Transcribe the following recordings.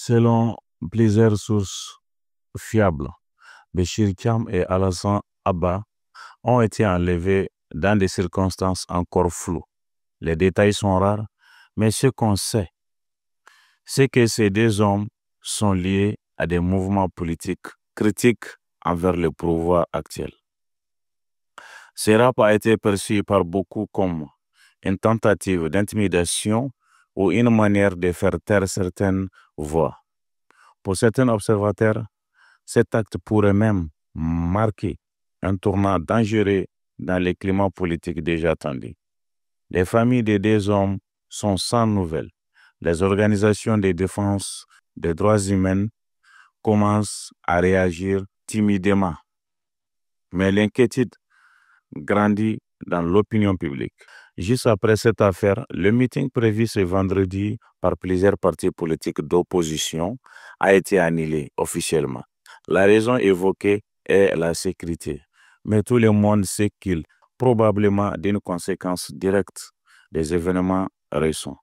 Selon plusieurs sources fiables, Béchir Thiam et Alassane Abba ont été enlevés dans des circonstances encore floues. Les détails sont rares, mais ce qu'on sait, c'est que ces deux hommes sont liés à des mouvements politiques critiques envers le pouvoir actuel. Ce rap a été perçu par beaucoup comme une tentative d'intimidation ou une manière de faire taire certaines voix. Pour certains observateurs, cet acte pourrait même marquer un tournant dangereux dans les climats politiques déjà tendus. Les familles des deux hommes sont sans nouvelles. Les organisations de défense des droits humains commencent à réagir timidement. Mais l'inquiétude grandit dans l'opinion publique. Juste après cette affaire, le meeting prévu ce vendredi par plusieurs partis politiques d'opposition a été annulé officiellement. La raison évoquée est la sécurité, mais tout le monde sait qu'il probablement d'une conséquence directe des événements récents.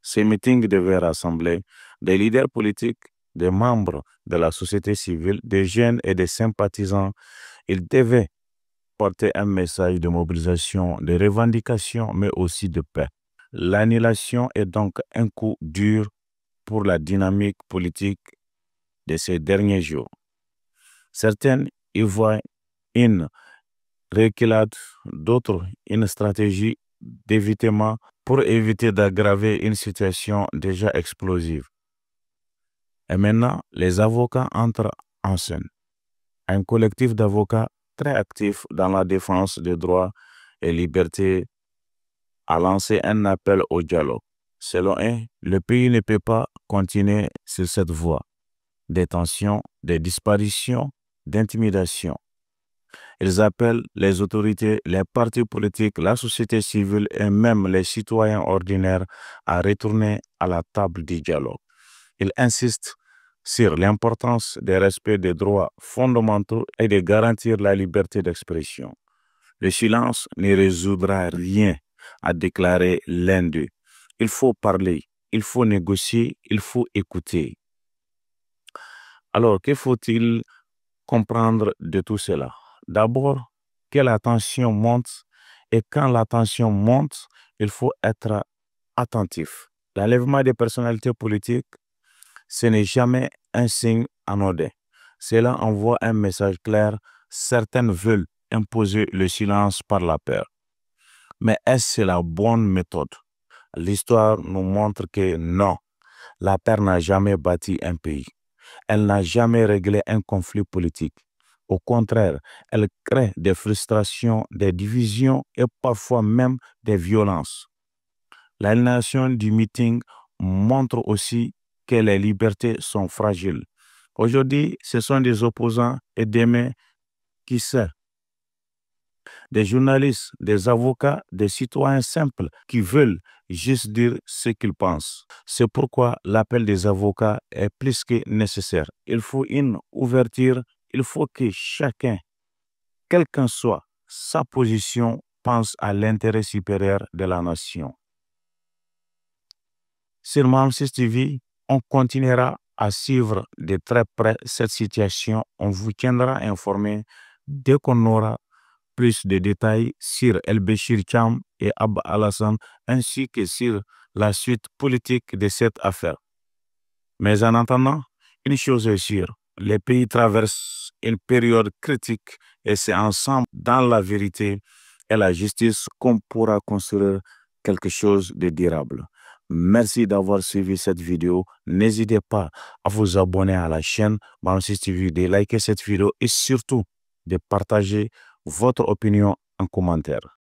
Ce meeting devait rassembler des leaders politiques, des membres de la société civile, des jeunes et des sympathisants. Il devait porter un message de mobilisation, de revendication, mais aussi de paix. L'annulation est donc un coup dur pour la dynamique politique de ces derniers jours. Certains y voient une reculade, d'autres une stratégie d'évitement pour éviter d'aggraver une situation déjà explosive. Et maintenant, les avocats entrent en scène. Un collectif d'avocats très actif dans la défense des droits et libertés a lancé un appel au dialogue. Selon eux, le pays ne peut pas continuer sur cette voie. Des tensions, des disparitions, d'intimidation. Ils appellent les autorités, les partis politiques, la société civile et même les citoyens ordinaires à retourner à la table du dialogue. Ils insistent sur l'importance du respect des droits fondamentaux et de garantir la liberté d'expression. Le silence ne résoudra rien, a déclaré l'un d'eux. Il faut parler, il faut négocier, il faut écouter. Alors, que faut-il comprendre de tout cela? D'abord, que la tension monte, et quand la tension monte, il faut être attentif. L'enlèvement des personnalités politiques, ce n'est jamais un signe anodin. Cela envoie un message clair. Certaines veulent imposer le silence par la peur. Mais est-ce la bonne méthode? L'histoire nous montre que non. La peur n'a jamais bâti un pays. Elle n'a jamais réglé un conflit politique. Au contraire, elle crée des frustrations, des divisions et parfois même des violences. L'aliénation du meeting montre aussi que les libertés sont fragiles. Aujourd'hui, ce sont des opposants et demain, qui sait? Des journalistes, des avocats, des citoyens simples qui veulent juste dire ce qu'ils pensent. C'est pourquoi l'appel des avocats est plus que nécessaire. Il faut une ouverture, il faut que chacun, quelle qu'en soit sa position, pense à l'intérêt supérieur de la nation. Sur Mamsis TV, on continuera à suivre de très près cette situation. On vous tiendra informé dès qu'on aura plus de détails sur El Béchir Thiam et Abba Alassane, ainsi que sur la suite politique de cette affaire. Mais en attendant, une chose est sûre, les pays traversent une période critique et c'est ensemble, dans la vérité et la justice, qu'on pourra construire quelque chose de durable. Merci d'avoir suivi cette vidéo. N'hésitez pas à vous abonner à la chaîne Mamsis TV, de liker cette vidéo et surtout de partager votre opinion en commentaire.